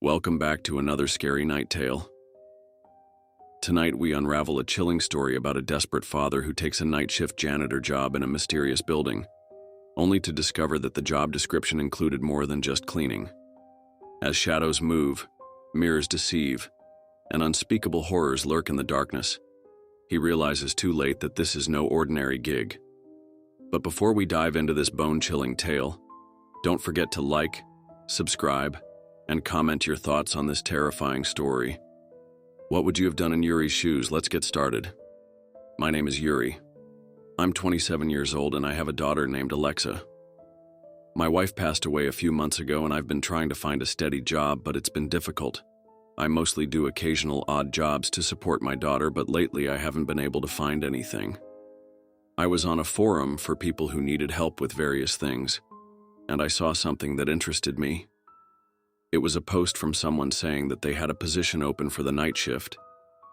Welcome back to another scary night tale. Tonight we unravel a chilling story about a desperate father who takes a night shift janitor job in a mysterious building, only to discover that the job description included more than just cleaning. As shadows move, mirrors deceive, and unspeakable horrors lurk in the darkness, he realizes too late that this is no ordinary gig. But before we dive into this bone-chilling tale, don't forget to like, subscribe, and comment your thoughts on this terrifying story. What would you have done in Yuri's shoes? Let's get started. My name is Yuri. I'm 27 years old and I have a daughter named Alexa. My wife passed away a few months ago and I've been trying to find a steady job, but it's been difficult. I mostly do occasional odd jobs to support my daughter, but lately I haven't been able to find anything. I was on a forum for people who needed help with various things, and I saw something that interested me. It was a post from someone saying that they had a position open for the night shift,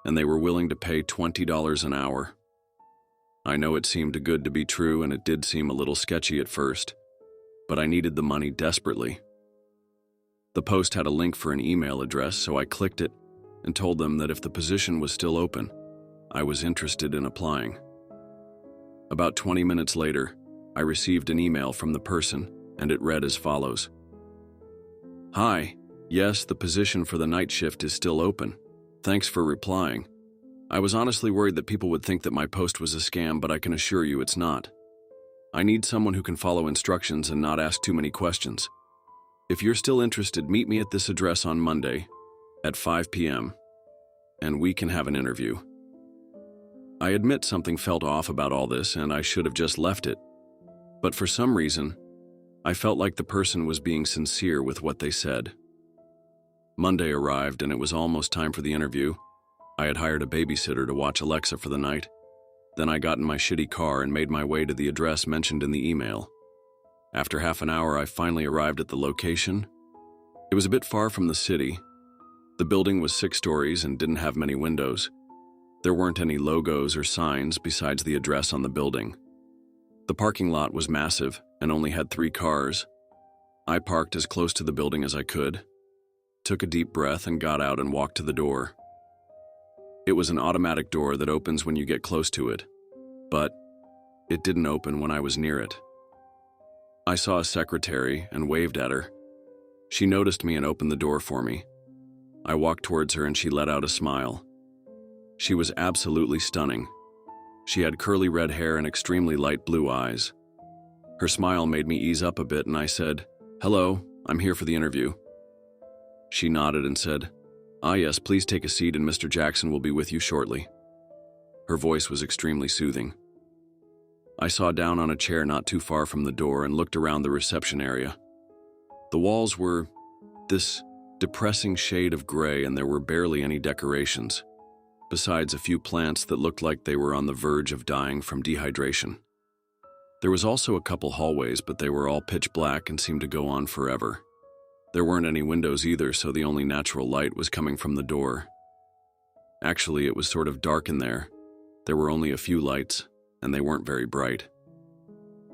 and they were willing to pay $20 an hour. I know it seemed good to be true, and it did seem a little sketchy at first, but I needed the money desperately. The post had a link for an email address, so I clicked it and told them that if the position was still open, I was interested in applying. About 20 minutes later, I received an email from the person, and it read as follows. Hi, yes, the position for the night shift is still open. Thanks for replying. I was honestly worried that people would think that my post was a scam, but I can assure you it's not. I need someone who can follow instructions and not ask too many questions. If you're still interested, meet me at this address on Monday at 5 p.m. and we can have an interview. I admit something felt off about all this and I should have just left it, but for some reason, I felt like the person was being sincere with what they said. Monday arrived and it was almost time for the interview. I had hired a babysitter to watch Alexa for the night. Then I got in my shitty car and made my way to the address mentioned in the email. After half an hour, I finally arrived at the location. It was a bit far from the city. The building was 6 stories and didn't have many windows. There weren't any logos or signs besides the address on the building. The parking lot was massive and only had 3 cars. I parked as close to the building as I could, took a deep breath and got out and walked to the door. It was an automatic door that opens when you get close to it, but it didn't open when I was near it. I saw a secretary and waved at her. She noticed me and opened the door for me. I walked towards her and she let out a smile. She was absolutely stunning. She had curly red hair and extremely light blue eyes. Her smile made me ease up a bit and I said, "Hello, I'm here for the interview." She nodded and said, "Ah yes, please take a seat and Mr. Jackson will be with you shortly." Her voice was extremely soothing. I sat down on a chair not too far from the door and looked around the reception area. The walls were this depressing shade of gray and there were barely any decorations, besides a few plants that looked like they were on the verge of dying from dehydration. There was also a couple hallways, but they were all pitch black and seemed to go on forever. There weren't any windows either, so the only natural light was coming from the door. Actually, it was sort of dark in there. There were only a few lights, and they weren't very bright.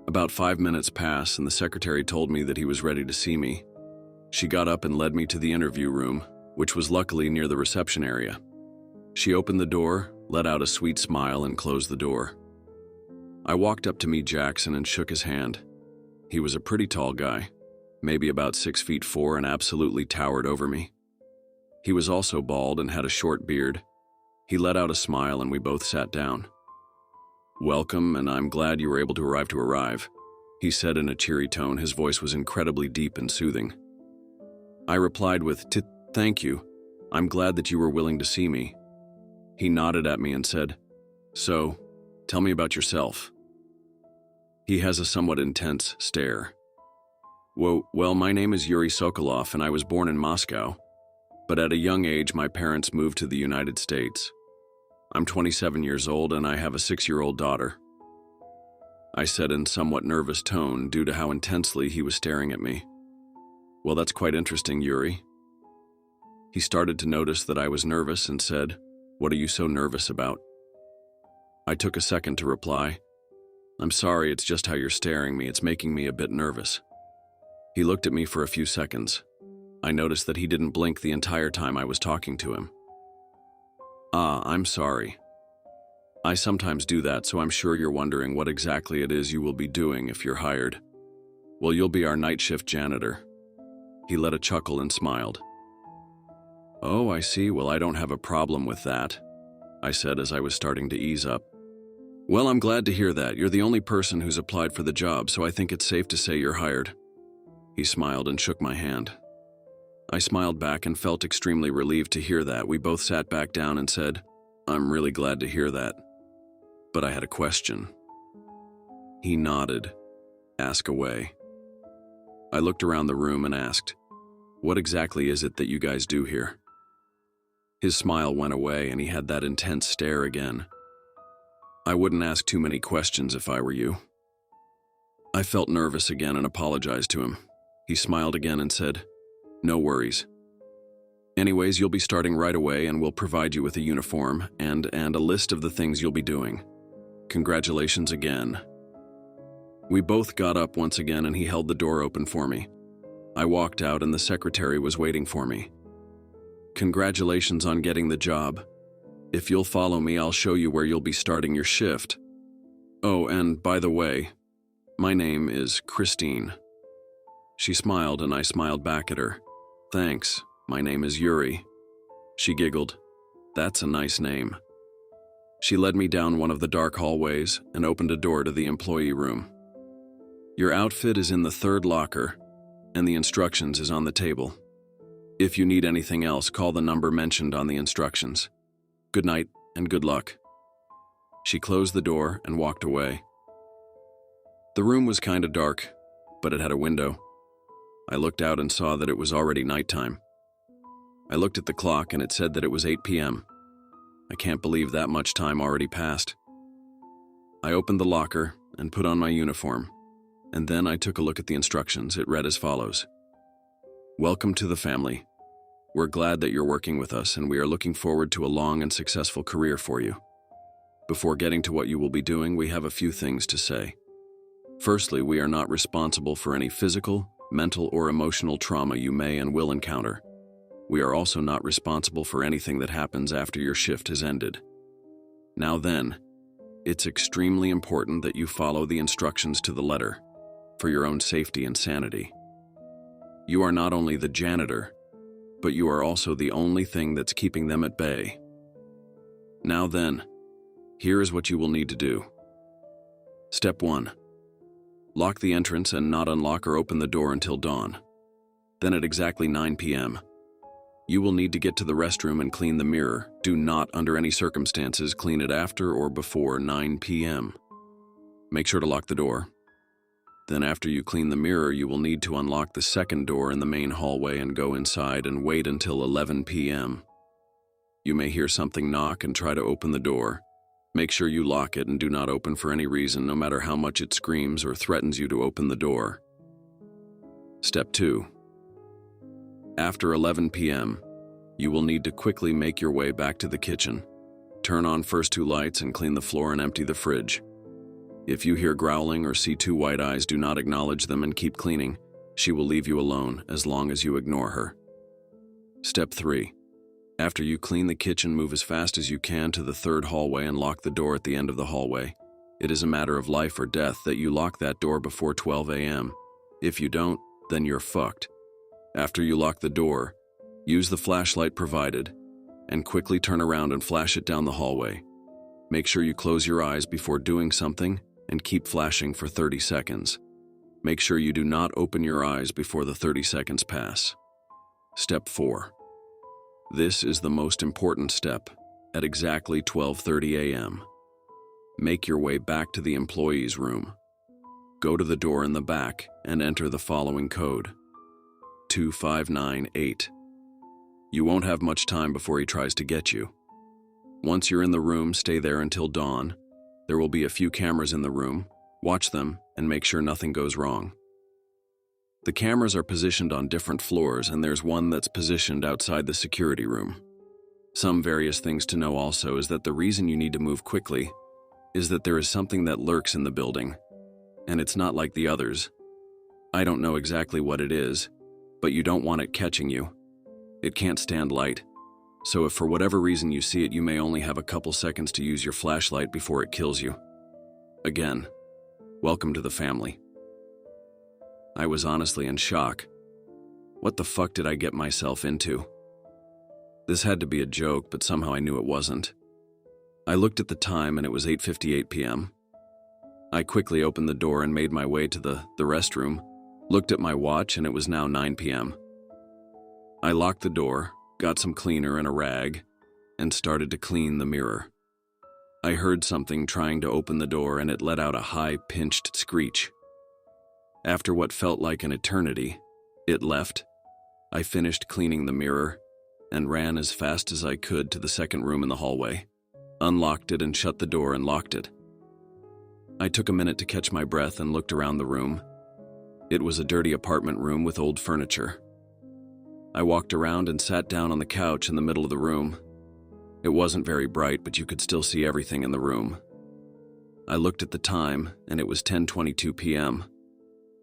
About 5 minutes passed, and the secretary told me that he was ready to see me. She got up and led me to the interview room, which was luckily near the reception area. She opened the door, let out a sweet smile, and closed the door. I walked up to meet Jackson and shook his hand. He was a pretty tall guy, maybe about 6'4", and absolutely towered over me. He was also bald and had a short beard. He let out a smile and we both sat down. "Welcome, and I'm glad you were able to arrive," he said in a cheery tone. His voice was incredibly deep and soothing. I replied with, "Thank you. I'm glad that you were willing to see me." He nodded at me and said, "So, tell me about yourself." He has a somewhat intense stare. Well, my name is Yuri Sokolov and I was born in Moscow, but at a young age my parents moved to the United States. I'm 27 years old and I have a 6-year-old daughter. I said in somewhat nervous tone due to how intensely he was staring at me. "Well, that's quite interesting, Yuri." He started to notice that I was nervous and said, "What are you so nervous about?" I took a second to reply, "I'm sorry, it's just how you're staring me. It's making me a bit nervous." He looked at me for a few seconds. I noticed that he didn't blink the entire time I was talking to him. I'm sorry. I sometimes do that, so I'm sure you're wondering what exactly it is you will be doing if you're hired. Well, you'll be our night shift janitor. He let a chuckle and smiled. Oh, I see. Well, I don't have a problem with that, I said as I was starting to ease up. Well, I'm glad to hear that. You're the only person who's applied for the job, so I think it's safe to say you're hired. He smiled and shook my hand. I smiled back and felt extremely relieved to hear that. We both sat back down and said, I'm really glad to hear that. But I had a question. He nodded. Ask away. I looked around the room and asked, what exactly is it that you guys do here? His smile went away and he had that intense stare again. I wouldn't ask too many questions if I were you. I felt nervous again and apologized to him. He smiled again and said, no worries. Anyways, you'll be starting right away and we'll provide you with a uniform and a list of the things you'll be doing. Congratulations again. We both got up once again and he held the door open for me. I walked out and the secretary was waiting for me. Congratulations on getting the job. If you'll follow me, I'll show you where you'll be starting your shift. Oh, and by the way, my name is Christine. She smiled and I smiled back at her. Thanks, my name is Yuri. She giggled. That's a nice name. She led me down one of the dark hallways and opened a door to the employee room. Your outfit is in the third locker, and the instructions is on the table. If you need anything else, call the number mentioned on the instructions. Good night and good luck. She closed the door and walked away. The room was kinda dark, but it had a window. I looked out and saw that it was already nighttime. I looked at the clock and it said that it was 8 p.m. I can't believe that much time already passed. I opened the locker and put on my uniform, and then I took a look at the instructions. It read as follows. Welcome to the family. We're glad that you're working with us and we are looking forward to a long and successful career for you. Before getting to what you will be doing, we have a few things to say. Firstly, we are not responsible for any physical, mental, or emotional trauma you may and will encounter. We are also not responsible for anything that happens after your shift has ended. Now then, it's extremely important that you follow the instructions to the letter, for your own safety and sanity. You are not only the janitor, but you are also the only thing that's keeping them at bay. Now then, here is what you will need to do. Step 1. Lock the entrance and not unlock or open the door until dawn. Then at exactly 9 p.m., you will need to get to the restroom and clean the mirror. Do not, under any circumstances, clean it after or before 9 p.m. Make sure to lock the door. Then after you clean the mirror, you will need to unlock the second door in the main hallway and go inside and wait until 11 p.m. You may hear something knock and try to open the door. Make sure you lock it and do not open for any reason, no matter how much it screams or threatens you to open the door. Step 2. After 11 p.m., you will need to quickly make your way back to the kitchen. Turn on first 2 lights and clean the floor and empty the fridge. If you hear growling or see 2 white eyes, do not acknowledge them and keep cleaning. She will leave you alone as long as you ignore her. Step 3. After you clean the kitchen, move as fast as you can to the third hallway and lock the door at the end of the hallway. It is a matter of life or death that you lock that door before 12 a.m. If you don't, then you're fucked. After you lock the door, use the flashlight provided and quickly turn around and flash it down the hallway. Make sure you close your eyes before doing something and keep flashing for 30 seconds. Make sure you do not open your eyes before the 30 seconds pass. Step 4. This is the most important step. At exactly 12:30 a.m., make your way back to the employee's room. Go to the door in the back and enter the following code. 2598. You won't have much time before he tries to get you. Once you're in the room, stay there until dawn. There will be a few cameras in the room. Watch them and make sure nothing goes wrong. The cameras are positioned on different floors, and there's one that's positioned outside the security room. Some various things to know also is that the reason you need to move quickly is that there is something that lurks in the building, and it's not like the others. I don't know exactly what it is, but you don't want it catching you. It can't stand light, so if for whatever reason you see it, you may only have a couple seconds to use your flashlight before it kills you. Again, welcome to the family. I was honestly in shock. What the fuck did I get myself into? This had to be a joke, but somehow I knew it wasn't. I looked at the time and it was 8:58 p.m. I quickly opened the door and made my way to the restroom, looked at my watch, and it was now 9 p.m. I locked the door, got some cleaner and a rag, and started to clean the mirror. I heard something trying to open the door and it let out a high-pitched screech. After what felt like an eternity, it left. I finished cleaning the mirror and ran as fast as I could to the second room in the hallway, unlocked it and shut the door and locked it. I took a minute to catch my breath and looked around the room. It was a dirty apartment room with old furniture. I walked around and sat down on the couch in the middle of the room. It wasn't very bright, but you could still see everything in the room. I looked at the time, and it was 10:22 p.m.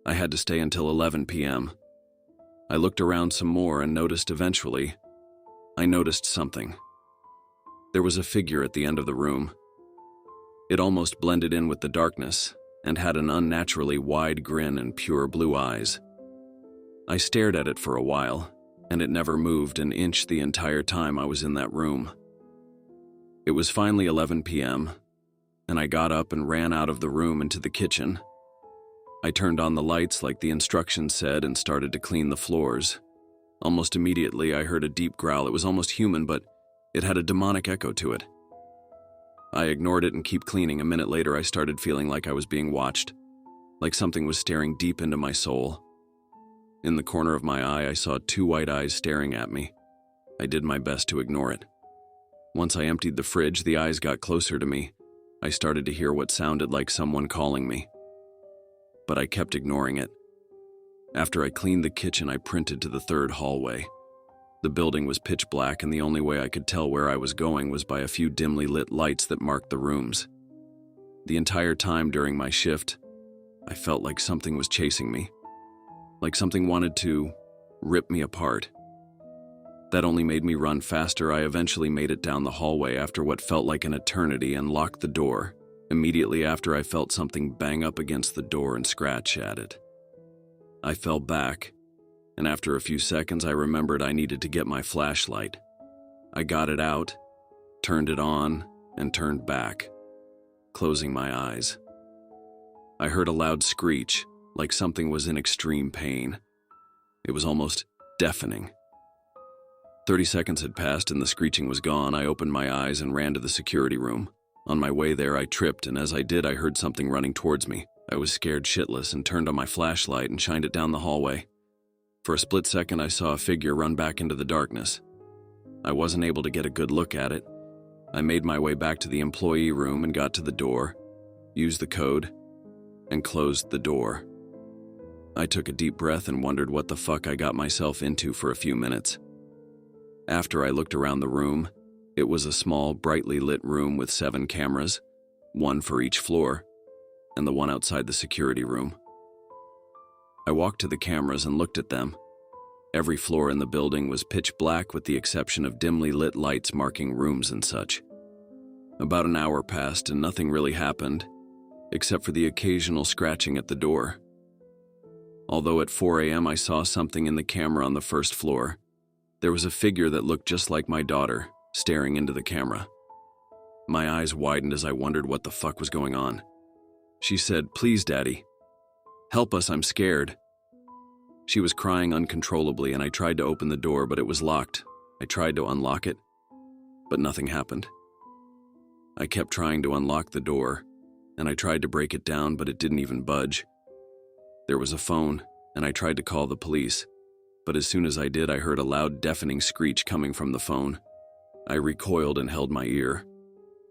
I had to stay until 11 p.m. I looked around some more and I noticed something. There was a figure at the end of the room. It almost blended in with the darkness and had an unnaturally wide grin and pure blue eyes. I stared at it for a while, and it never moved an inch the entire time I was in that room. It was finally 11 p.m., and I got up and ran out of the room into the kitchen. I turned on the lights like the instructions said and started to clean the floors. Almost immediately, I heard a deep growl. It was almost human, but it had a demonic echo to it. I ignored it and kept cleaning. A minute later, I started feeling like I was being watched, like something was staring deep into my soul. In the corner of my eye, I saw two white eyes staring at me. I did my best to ignore it. Once I emptied the fridge, the eyes got closer to me. I started to hear what sounded like someone calling me, but I kept ignoring it. After I cleaned the kitchen, I printed to the third hallway. The building was pitch black, and the only way I could tell where I was going was by a few dimly lit lights that marked the rooms. The entire time during my shift, I felt like something was chasing me, like something wanted to rip me apart. That only made me run faster. I eventually made it down the hallway after what felt like an eternity and locked the door. Immediately after, I felt something bang up against the door and scratch at it. I fell back, and after a few seconds, I remembered I needed to get my flashlight. I got it out, turned it on, and turned back, closing my eyes. I heard a loud screech, like something was in extreme pain. It was almost deafening. 30 seconds had passed and the screeching was gone. I opened my eyes and ran to the security room. On my way there, I tripped, and as I did, I heard something running towards me. I was scared shitless and turned on my flashlight and shined it down the hallway. For a split second, I saw a figure run back into the darkness. I wasn't able to get a good look at it. I made my way back to the employee room and got to the door, used the code, and closed the door. I took a deep breath and wondered what the fuck I got myself into for a few minutes. After I looked around the room, it was a small, brightly lit room with 7 cameras, 1 for each floor, and the one outside the security room. I walked to the cameras and looked at them. Every floor in the building was pitch black with the exception of dimly lit lights marking rooms and such. About an hour passed and nothing really happened, except for the occasional scratching at the door. Although at 4 a.m. I saw something in the camera on the first floor. There was a figure that looked just like my daughter, staring into the camera. My eyes widened as I wondered what the fuck was going on. She said, "Please, Daddy. Help us, I'm scared." She was crying uncontrollably, and I tried to open the door, but it was locked. I tried to unlock it, but nothing happened. I kept trying to unlock the door, and I tried to break it down, but it didn't even budge. There was a phone, and I tried to call the police, but as soon as I did, I heard a loud, deafening screech coming from the phone. I recoiled and held my ear.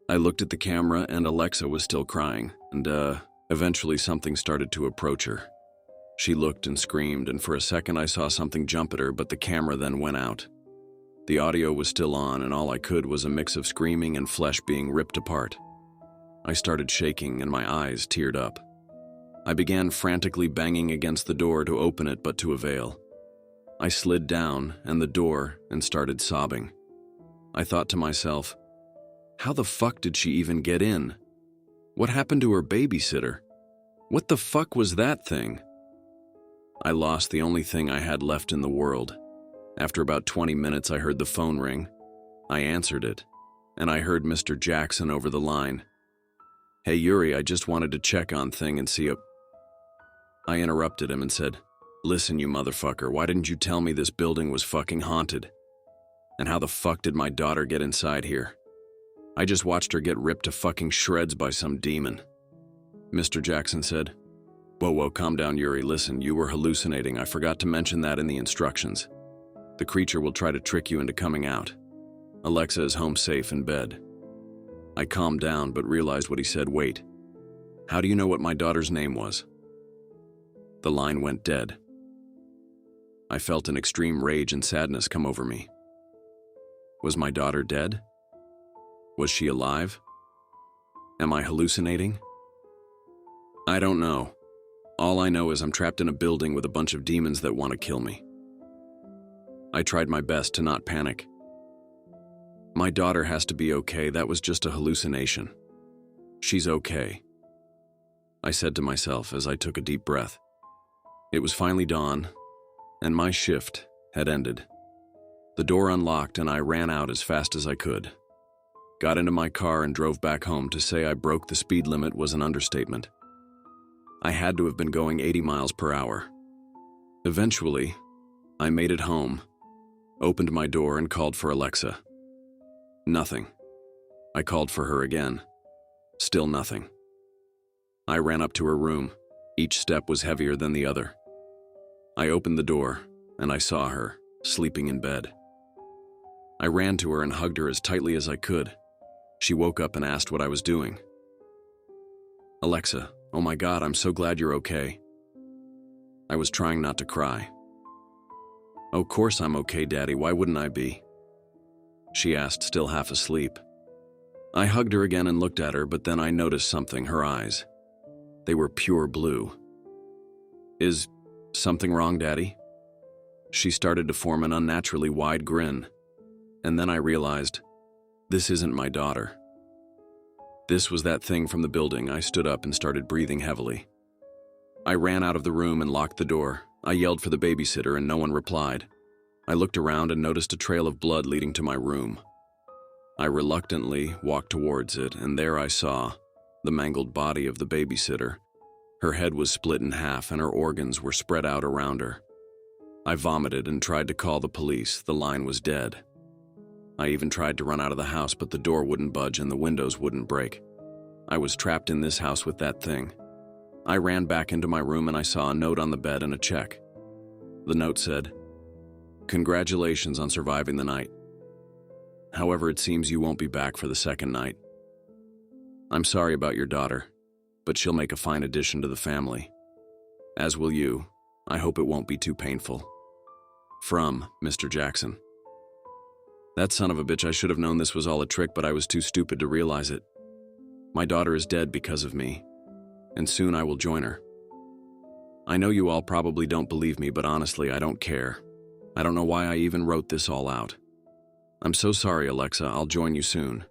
I looked at the camera, and Alexa was still crying, and eventually something started to approach her. She looked and screamed, and for a second I saw something jump at her, but the camera then went out. The audio was still on, and all I could was a mix of screaming and flesh being ripped apart. I started shaking, and my eyes teared up. I began frantically banging against the door to open it, but to avail. I slid down and the door and started sobbing. I thought to myself, how the fuck did she even get in? What happened to her babysitter? What the fuck was that thing? I lost the only thing I had left in the world. After about 20 minutes, I heard the phone ring. I answered it, and I heard Mr. Jackson over the line. Hey Yuri, I just wanted to check on thing and see I interrupted him and said, listen, you motherfucker, why didn't you tell me this building was fucking haunted? And how the fuck did my daughter get inside here? I just watched her get ripped to fucking shreds by some demon. Mr. Jackson said, whoa, calm down, Yuri. Listen, you were hallucinating. I forgot to mention that in the instructions. The creature will try to trick you into coming out. Alexa is home safe in bed. I calmed down, but realized what he said. Wait, how do you know what my daughter's name was? The line went dead. I felt an extreme rage and sadness come over me. Was my daughter dead? Was she alive? Am I hallucinating? I don't know. All I know is I'm trapped in a building with a bunch of demons that want to kill me. I tried my best to not panic. My daughter has to be okay. That was just a hallucination. She's okay, I said to myself as I took a deep breath. It was finally dawn, and my shift had ended. The door unlocked and I ran out as fast as I could. Got into my car and drove back home. To say I broke the speed limit was an understatement. I had to have been going 80 miles per hour. Eventually, I made it home, opened my door and called for Alexa. Nothing. I called for her again. Still nothing. I ran up to her room. Each step was heavier than the other. I opened the door, and I saw her, sleeping in bed. I ran to her and hugged her as tightly as I could. She woke up and asked what I was doing. Alexa, oh my God, I'm so glad you're okay. I was trying not to cry. Of course I'm okay, Daddy, why wouldn't I be? She asked, still half asleep. I hugged her again and looked at her, but then I noticed something, her eyes. They were pure blue. Is something wrong, Daddy? She started to form an unnaturally wide grin, and then I realized, this isn't my daughter. This was that thing from the building. I stood up and started breathing heavily. I ran out of the room and locked the door. I yelled for the babysitter and no one replied. I looked around and noticed a trail of blood leading to my room. I reluctantly walked towards it, and there I saw the mangled body of the babysitter. Her head was split in half and her organs were spread out around her. I vomited and tried to call the police. The line was dead. I even tried to run out of the house, but the door wouldn't budge and the windows wouldn't break. I was trapped in this house with that thing. I ran back into my room and I saw a note on the bed and a check. The note said, "Congratulations on surviving the night. However, it seems you won't be back for the second night. I'm sorry about your daughter, but she'll make a fine addition to the family. As will you. I hope it won't be too painful. From Mr. Jackson." That son of a bitch, I should have known this was all a trick, but I was too stupid to realize it. My daughter is dead because of me, and soon I will join her. I know you all probably don't believe me, but honestly, I don't care. I don't know why I even wrote this all out. I'm so sorry, Alexa. I'll join you soon.